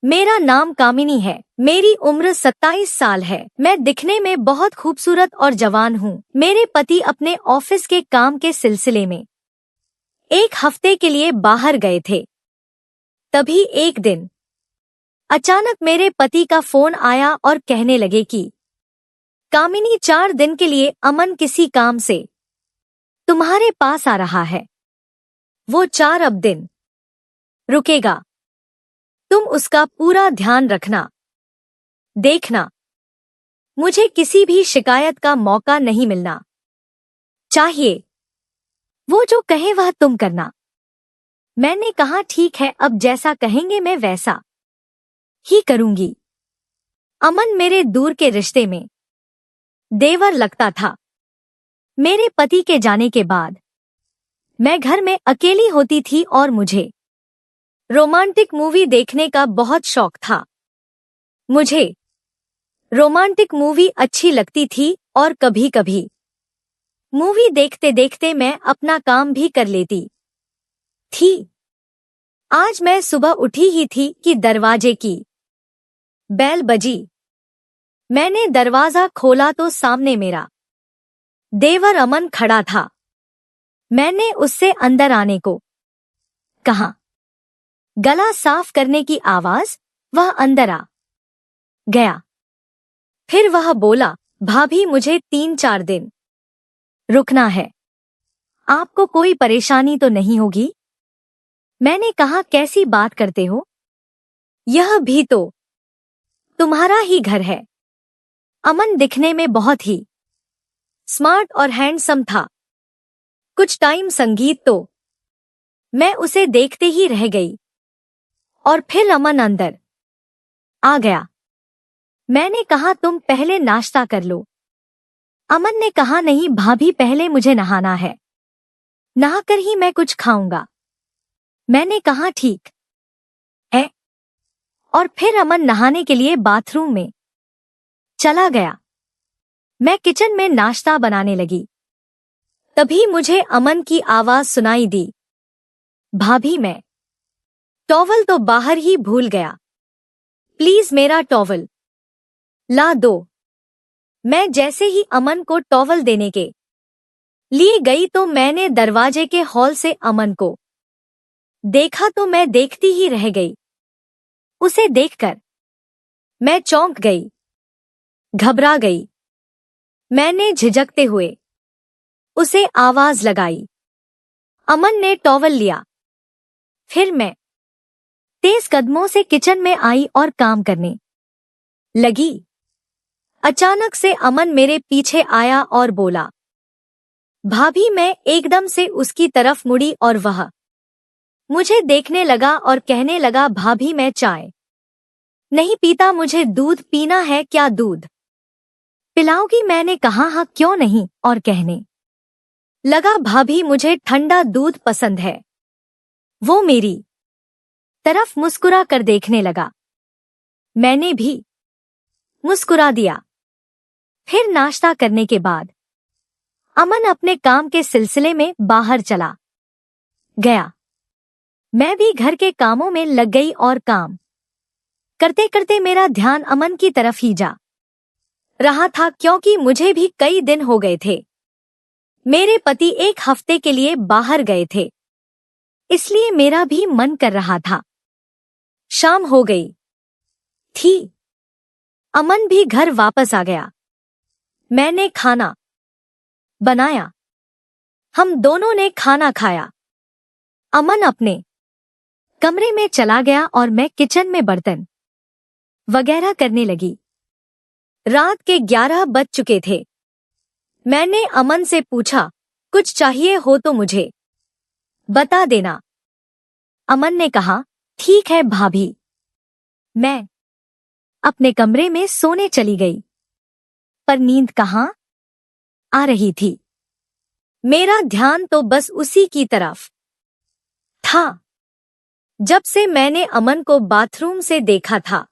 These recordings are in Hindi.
मेरा नाम कामिनी है। मेरी उम्र 27 साल है। मैं दिखने में बहुत खूबसूरत और जवान हूँ। मेरे पति अपने ऑफिस के काम के सिलसिले में एक हफ्ते के लिए बाहर गए थे। तभी एक दिन अचानक मेरे पति का फोन आया और कहने लगे कि कामिनी 4 दिन के लिए अमन किसी काम से तुम्हारे पास आ रहा है। वो 4 अब दिन रुकेगा। तुम उसका पूरा ध्यान रखना। देखना, मुझे किसी भी शिकायत का मौका नहीं मिलना चाहिए। वो जो कहे वह तुम करना। मैंने कहा ठीक है, अब जैसा कहेंगे मैं वैसा ही करूंगी। अमन मेरे दूर के रिश्ते में देवर लगता था। मेरे पति के जाने के बाद मैं घर में अकेली होती थी और मुझे रोमांटिक मूवी देखने का बहुत शौक था। मुझे रोमांटिक मूवी अच्छी लगती थी और कभी-कभी मूवी देखते देखते मैं अपना काम भी कर लेती थी। आज मैं सुबह उठी ही थी कि दरवाजे की बेल बजी। मैंने दरवाजा खोला तो सामने मेरा देवर अमन खड़ा था। मैंने उससे अंदर आने को कहा। गला साफ करने की आवाज, वह अंदर आ गया। फिर वह बोला, भाभी मुझे 3-4 दिन रुकना है। आपको कोई परेशानी तो नहीं होगी? मैंने कहा, कैसी बात करते हो? यह भी तो तुम्हारा ही घर है। अमन दिखने में बहुत ही स्मार्ट और हैंडसम था। कुछ टाइम संगीत तो मैं उसे देखते ही रह गई और फिर अमन अंदर आ गया। मैंने कहा, तुम पहले नाश्ता कर लो। अमन ने कहा, नहीं भाभी, पहले मुझे नहाना है। नहाकर ही मैं कुछ खाऊंगा। मैंने कहा ठीक है, और फिर अमन नहाने के लिए बाथरूम में चला गया। मैं किचन में नाश्ता बनाने लगी। तभी मुझे अमन की आवाज सुनाई दी, भाभी मैं टॉवल तो बाहर ही भूल गया। प्लीज मेरा टॉवल ला दो। मैं जैसे ही अमन को टॉवल देने के लिए गई तो मैंने दरवाजे के हॉल से अमन को देखा तो मैं देखती ही रह गई। उसे देखकर मैं चौंक गई, घबरा गई। मैंने झिझकते हुए उसे आवाज लगाई। अमन ने टॉवल लिया। फिर मैं तेज कदमों से किचन में आई और काम करने लगी। अचानक से अमन मेरे पीछे आया और बोला, भाभी। मैं एकदम से उसकी तरफ मुड़ी और वह मुझे देखने लगा और कहने लगा, भाभी मैं चाय नहीं पीता, मुझे दूध पीना है। क्या दूध पिलाओगी? मैंने कहा, हाँ क्यों नहीं, और कहने लगा, भाभी मुझे ठंडा दूध पसंद है। वो मेरी तरफ मुस्कुरा कर देखने लगा। मैंने भी मुस्कुरा दिया। फिर नाश्ता करने के बाद अमन अपने काम के सिलसिले में बाहर चला गया। मैं भी घर के कामों में लग गई और काम करते करते मेरा ध्यान अमन की तरफ ही जा रहा था, क्योंकि मुझे भी कई दिन हो गए थे। मेरे पति एक हफ्ते के लिए बाहर गए थे, इसलिए मेरा भी मन कर रहा था। शाम हो गई थी। अमन भी घर वापस आ गया। मैंने खाना बनाया। हम दोनों ने खाना खाया। अमन अपने कमरे में चला गया और मैं किचन में बर्तन वगैरह करने लगी। रात के 11 बज चुके थे। मैंने अमन से पूछा, कुछ चाहिए हो तो मुझे बता देना। अमन ने कहा, ठीक है भाभी। मैं अपने कमरे में सोने चली गई, पर नींद कहाँ आ रही थी। मेरा ध्यान तो बस उसी की तरफ था। जब से मैंने अमन को बाथरूम से देखा था,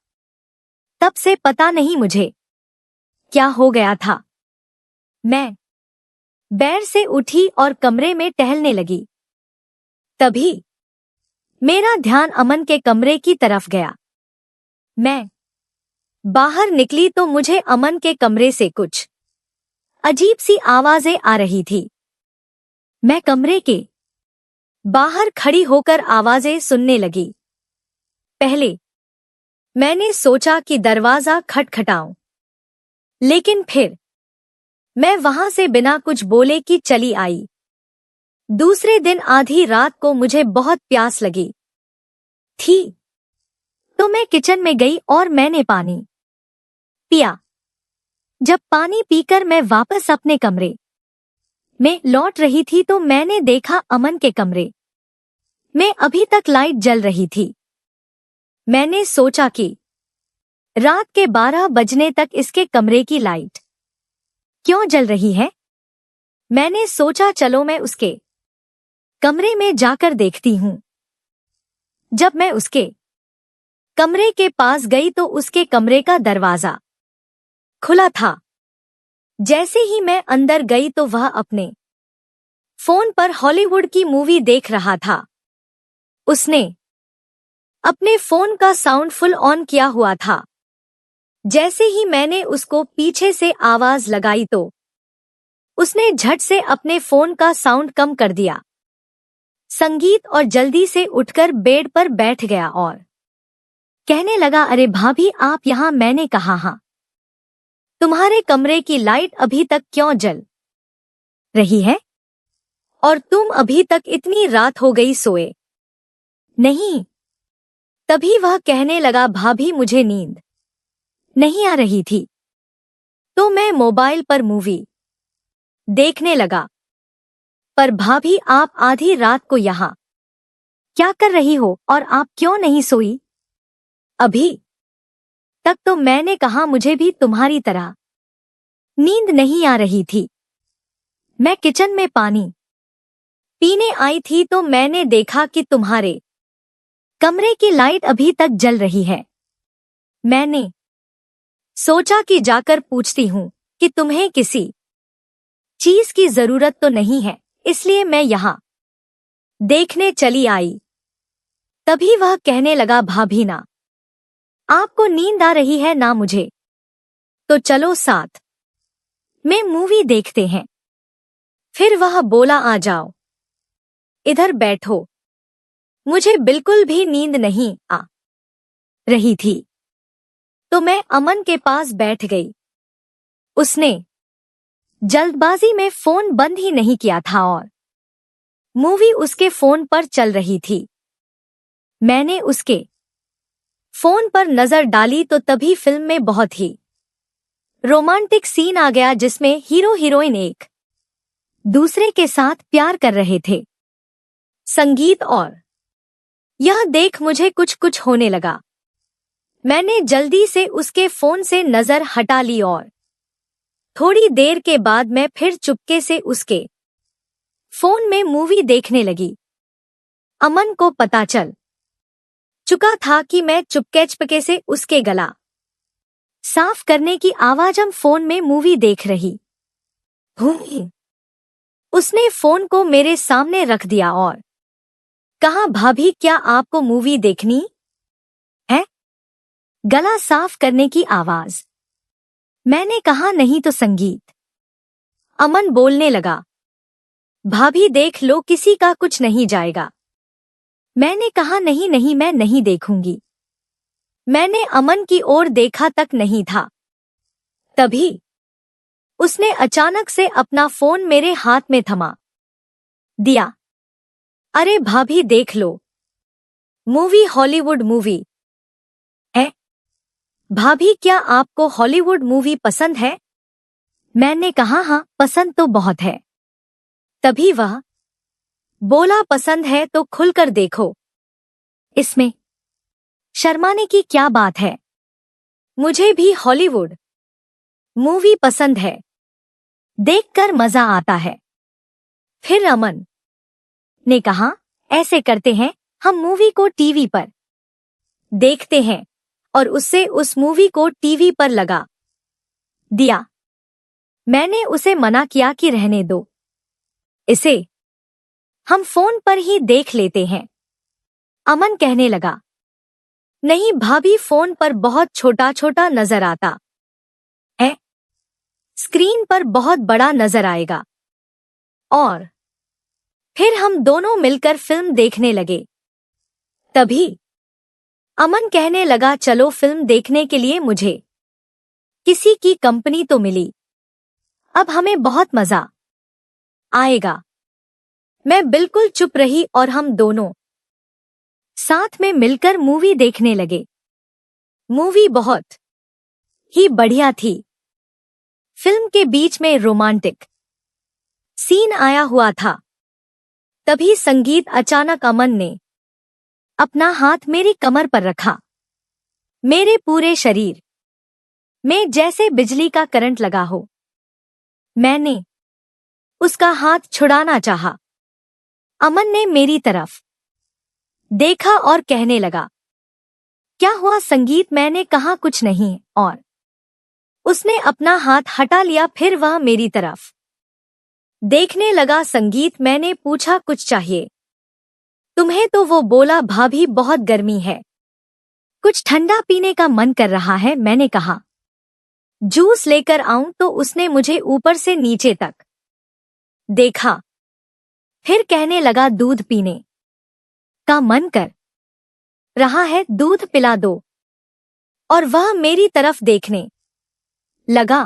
तब से पता नहीं मुझे क्या हो गया था। मैं बेड से उठी और कमरे में टहलने लगी। तभी मेरा ध्यान अमन के कमरे की तरफ गया। मैं बाहर निकली तो मुझे अमन के कमरे से कुछ अजीब सी आवाजें आ रही थी। मैं कमरे के बाहर खड़ी होकर आवाजें सुनने लगी। पहले मैंने सोचा कि दरवाजा खटखटाऊं, लेकिन फिर मैं वहां से बिना कुछ बोले कि चली आई। दूसरे दिन आधी रात को मुझे बहुत प्यास लगी थी, तो मैं किचन में गई और मैंने पानी पिया। जब पानी पीकर मैं वापस अपने कमरे में लौट रही थी तो मैंने देखा अमन के कमरे में अभी तक लाइट जल रही थी। मैंने सोचा कि रात के 12 बजने तक इसके कमरे की लाइट क्यों जल रही है। मैंने सोचा चलो मैं उसके कमरे में जाकर देखती हूं। जब मैं उसके कमरे के पास गई तो उसके कमरे का दरवाजा खुला था। जैसे ही मैं अंदर गई तो वह अपने फोन पर हॉलीवुड की मूवी देख रहा था। उसने अपने फोन का साउंड फुल ऑन किया हुआ था। जैसे ही मैंने उसको पीछे से आवाज लगाई तो उसने झट से अपने फोन का साउंड कम कर दिया संगीत और जल्दी से उठकर बेड पर बैठ गया और कहने लगा, अरे भाभी आप यहाँ। मैंने कहा हाँ, तुम्हारे कमरे की लाइट अभी तक क्यों जल रही है और तुम अभी तक इतनी रात हो गई सोए नहीं। तभी वह कहने लगा, भाभी मुझे नींद नहीं आ रही थी तो मैं मोबाइल पर मूवी देखने लगा। पर भाभी आप आधी रात को यहाँ क्या कर रही हो और आप क्यों नहीं सोई अभी तक? तो मैंने कहा मुझे भी तुम्हारी तरह नींद नहीं आ रही थी। मैं किचन में पानी पीने आई थी तो मैंने देखा कि तुम्हारे कमरे की लाइट अभी तक जल रही है। मैंने सोचा कि जाकर पूछती हूँ कि तुम्हें किसी चीज की जरूरत तो नहीं है, इसलिए मैं यहाँ देखने चली आई। तभी वह कहने लगा, भाभी ना आपको नींद आ रही है ना मुझे, तो चलो साथ में मूवी देखते हैं। फिर वह बोला, आ जाओ इधर बैठो। मुझे बिल्कुल भी नींद नहीं आ रही थी तो मैं अमन के पास बैठ गई। उसने जल्दबाजी में फोन बंद ही नहीं किया था और मूवी उसके फोन पर चल रही थी। मैंने उसके फोन पर नजर डाली तो तभी फिल्म में बहुत ही रोमांटिक सीन आ गया जिसमें हीरो हीरोइन एक दूसरे के साथ प्यार कर रहे थे। संगीत और यह देख मुझे कुछ कुछ होने लगा। मैंने जल्दी से उसके फोन से नजर हटा ली और थोड़ी देर के बाद मैं फिर चुपके से उसके फोन में मूवी देखने लगी। अमन को पता चल चुका था कि मैं चुपके से उसके गला साफ करने की आवाज हम फोन में मूवी देख रही हूँ। उसने फोन को मेरे सामने रख दिया और कहा, भाभी क्या आपको मूवी देखनी है? गला साफ करने की आवाज। मैंने कहा नहीं तो संगीत। अमन बोलने लगा, भाभी देख लो किसी का कुछ नहीं जाएगा। मैंने कहा नहीं नहीं मैं नहीं देखूंगी। मैंने अमन की ओर देखा तक नहीं था, तभी उसने अचानक से अपना फोन मेरे हाथ में थमा दिया। अरे भाभी देख लो, मूवी हॉलीवुड मूवी है। भाभी क्या आपको हॉलीवुड मूवी पसंद है? मैंने कहा हाँ पसंद तो बहुत है। तभी वह बोला, पसंद है तो खुलकर देखो, इसमें शर्माने की क्या बात है। मुझे भी हॉलीवुड मूवी पसंद है, देखकर मजा आता है। फिर अमन ने कहा, ऐसे करते हैं हम मूवी को टीवी पर देखते हैं और उससे उस मूवी को टीवी पर लगा दिया। मैंने उसे मना किया कि रहने दो, इसे हम फोन पर ही देख लेते हैं। अमन कहने लगा, नहीं भाभी, फोन पर बहुत छोटा छोटा नजर आता है, स्क्रीन पर बहुत बड़ा नजर आएगा। और फिर हम दोनों मिलकर फिल्म देखने लगे। तभी अमन कहने लगा, चलो फिल्म देखने के लिए मुझे किसी की कंपनी तो मिली, अब हमें बहुत मजा आएगा। मैं बिल्कुल चुप रही और हम दोनों साथ में मिलकर मूवी देखने लगे। मूवी बहुत ही बढ़िया थी। फिल्म के बीच में रोमांटिक सीन आया हुआ था। तभी संगीत अचानक अमन ने अपना हाथ मेरी कमर पर रखा। मेरे पूरे शरीर में जैसे बिजली का करंट लगा हो। मैंने उसका हाथ छुड़ाना चाहा। अमन ने मेरी तरफ देखा और कहने लगा, क्या हुआ संगीत? मैंने कहा कुछ नहीं, और उसने अपना हाथ हटा लिया। फिर वह मेरी तरफ देखने लगा। संगीत, मैंने पूछा कुछ चाहिए तुम्हें? तो वो बोला, भाभी बहुत गर्मी है, कुछ ठंडा पीने का मन कर रहा है। मैंने कहा जूस लेकर आऊं? तो उसने मुझे ऊपर से नीचे तक देखा, फिर कहने लगा, दूध पीने का मन कर रहा है, दूध पिला दो। और वह मेरी तरफ देखने लगा।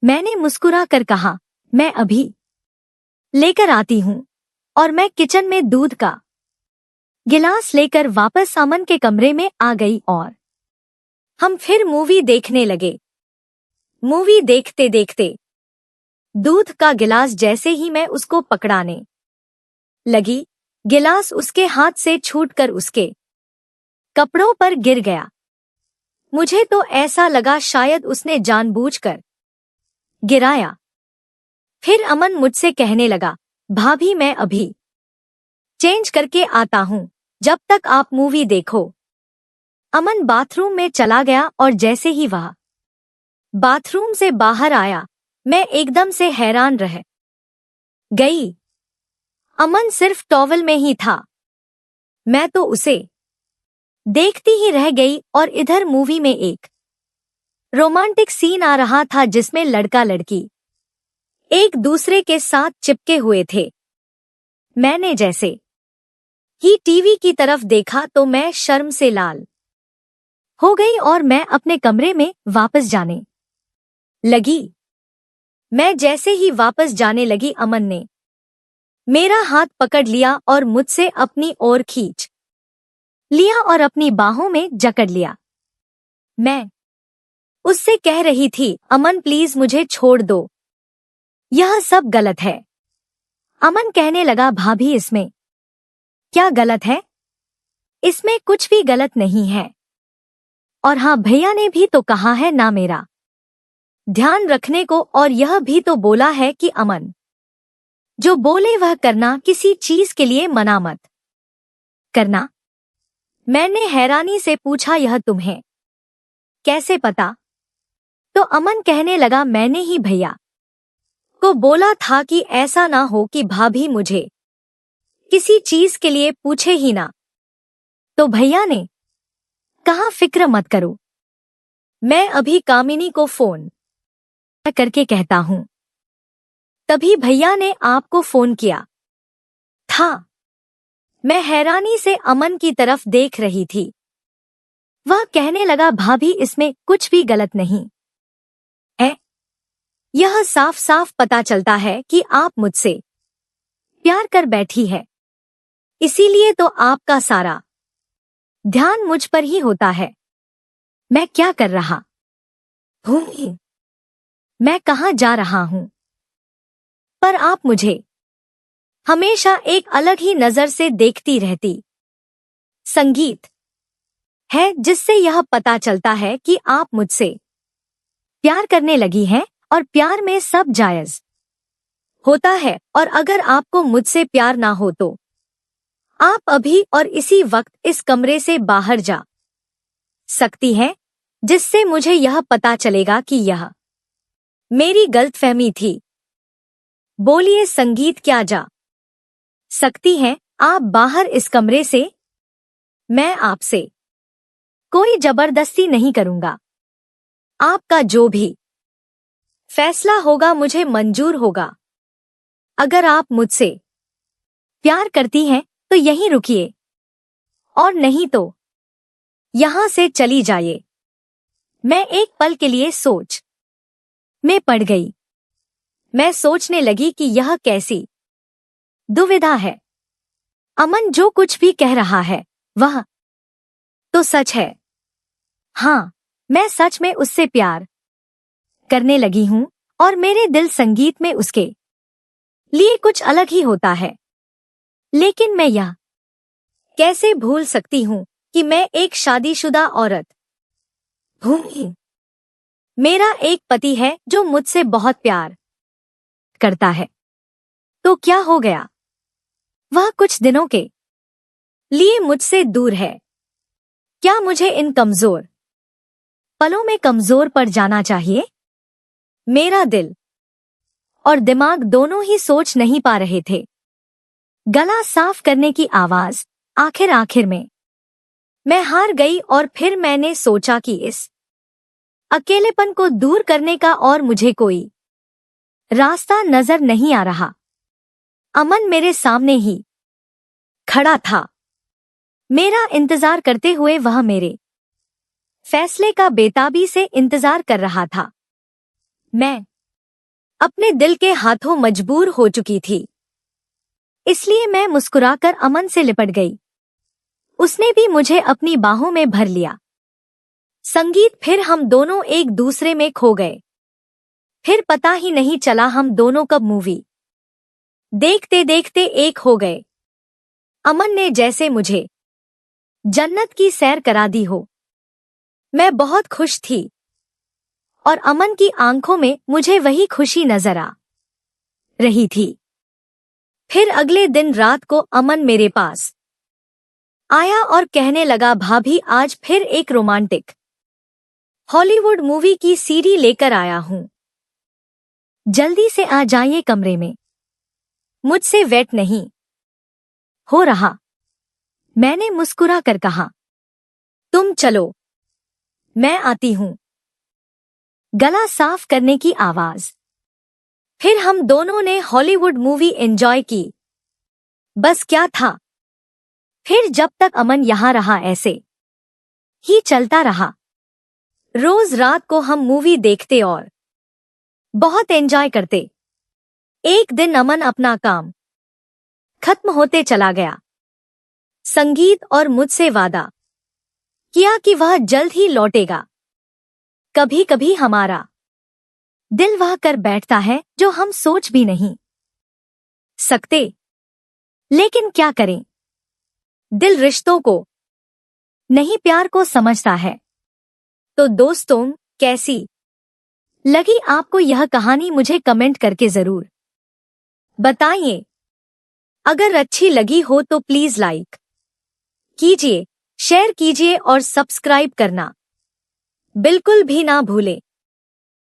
मैंने मुस्कुरा कर कहा, मैं अभी लेकर आती हूं। और मैं किचन में दूध का गिलास लेकर वापस अमन के कमरे में आ गई और हम फिर मूवी देखने लगे। मूवी देखते देखते दूध का गिलास जैसे ही मैं उसको पकड़ाने लगी, गिलास उसके हाथ से छूटकर उसके कपड़ों पर गिर गया। मुझे तो ऐसा लगा शायद उसने जानबूझकर गिराया। फिर अमन मुझसे कहने लगा, भाभी मैं अभी चेंज करके आता हूं, जब तक आप मूवी देखो। अमन बाथरूम में चला गया और जैसे ही वह बाथरूम से बाहर आया, मैं एकदम से हैरान रह गई। अमन सिर्फ टॉवल में ही था। मैं तो उसे देखती ही रह गई। और इधर मूवी में एक रोमांटिक सीन आ रहा था जिसमें लड़का लड़की एक दूसरे के साथ चिपके हुए थे। मैंने जैसे ही टीवी की तरफ देखा तो मैं शर्म से लाल हो गई और मैं अपने कमरे में वापस जाने लगी। मैं जैसे ही वापस जाने लगी, अमन ने मेरा हाथ पकड़ लिया और मुझसे अपनी ओर खींच लिया और अपनी बाहों में जकड़ लिया। मैं उससे कह रही थी, अमन प्लीज मुझे छोड़ दो, यह सब गलत है। अमन कहने लगा, भाभी इसमें क्या गलत है? इसमें कुछ भी गलत नहीं है। और हाँ, भैया ने भी तो कहा है ना मेरा ध्यान रखने को, और यह भी तो बोला है कि अमन जो बोले वह करना, किसी चीज के लिए मना मत करना। मैंने हैरानी से पूछा, यह तुम्हें कैसे पता? तो अमन कहने लगा, मैंने ही भैया को बोला था कि ऐसा ना हो कि भाभी मुझे किसी चीज के लिए पूछे ही ना। तो भैया ने कहा, फिक्र मत करो, मैं अभी कामिनी को फोन करके कहता हूं। तभी भैया ने आपको फोन किया था। मैं हैरानी से अमन की तरफ देख रही थी। वह कहने लगा, भाभी इसमें कुछ भी गलत नहीं है। यह साफ साफ पता चलता है कि आप मुझसे प्यार कर बैठी है, इसीलिए तो आपका सारा ध्यान मुझ पर ही होता है। मैं क्या कर रहा हूं? मैं कहाँ जा रहा हूं? पर आप मुझे हमेशा एक अलग ही नजर से देखती रहती। संगीत है जिससे यह पता चलता है कि आप मुझसे प्यार करने लगी हैं, और प्यार में सब जायज होता है। और अगर आपको मुझसे प्यार ना हो तो आप अभी और इसी वक्त इस कमरे से बाहर जा सकती हैं, जिससे मुझे यह पता चलेगा कि यह मेरी गलतफहमी थी। बोलिए संगीत, क्या जा सकती हैं आप बाहर इस कमरे से? मैं आपसे कोई जबरदस्ती नहीं करूंगा। आपका जो भी फैसला होगा मुझे मंजूर होगा। अगर आप मुझसे प्यार करती हैं तो यहीं रुकिए, और नहीं तो यहां से चली जाइए। मैं एक पल के लिए सोच में पड़ गई। मैं सोचने लगी कि यह कैसी दुविधा है। अमन जो कुछ भी कह रहा है वह तो सच है। हाँ, मैं सच में उससे प्यार करने लगी हूँ और मेरे दिल संगीत में उसके लिए कुछ अलग ही होता है। लेकिन मैं यह कैसे भूल सकती हूँ कि मैं एक शादीशुदा औरत हूँ। मेरा एक पति है जो मुझसे बहुत प्यार करता है। तो क्या हो गया? वह कुछ दिनों के लिए मुझसे दूर है। क्या मुझे इन कमजोर पलों में कमजोर पड़ जाना चाहिए? मेरा दिल और दिमाग दोनों ही सोच नहीं पा रहे थे। गला साफ करने की आवाज आखिर में मैं हार गई और फिर मैंने सोचा कि इस अकेलेपन को दूर करने का और मुझे कोई रास्ता नजर नहीं आ रहा। अमन मेरे सामने ही खड़ा था, मेरा इंतजार करते हुए। वह मेरे फैसले का बेताबी से इंतजार कर रहा था। मैं अपने दिल के हाथों मजबूर हो चुकी थी, इसलिए मैं मुस्कुराकर अमन से लिपट गई। उसने भी मुझे अपनी बाहों में भर लिया। संगीत फिर हम दोनों एक दूसरे में खो गए। फिर पता ही नहीं चला हम दोनों कब मूवी देखते देखते एक हो गए। अमन ने जैसे मुझे जन्नत की सैर करा दी हो। मैं बहुत खुश थी और अमन की आंखों में मुझे वही खुशी नजर आ रही थी। फिर अगले दिन रात को अमन मेरे पास आया और कहने लगा, भाभी आज फिर एक रोमांटिक हॉलीवुड मूवी की सीडी लेकर आया हूं। जल्दी से आ जाइए कमरे में, मुझसे वेट नहीं हो रहा। मैंने मुस्कुरा कर कहा, तुम चलो, मैं आती हूं। गला साफ करने की आवाज। फिर हम दोनों ने हॉलीवुड मूवी एंजॉय की। बस क्या था, फिर जब तक अमन यहां रहा ऐसे ही चलता रहा। रोज रात को हम मूवी देखते और बहुत एंजॉय करते। एक दिन अमन अपना काम खत्म होते चला गया। संगीत और मुझसे वादा किया कि वह जल्द ही लौटेगा। कभी कभी हमारा दिल वह कर बैठता है जो हम सोच भी नहीं सकते। लेकिन क्या करें, दिल रिश्तों को नहीं प्यार को समझता है। तो दोस्तों, कैसी लगी आपको यह कहानी मुझे कमेंट करके जरूर बताइए। अगर अच्छी लगी हो तो प्लीज लाइक कीजिए, शेयर कीजिए और सब्सक्राइब करना बिल्कुल भी ना भूलें।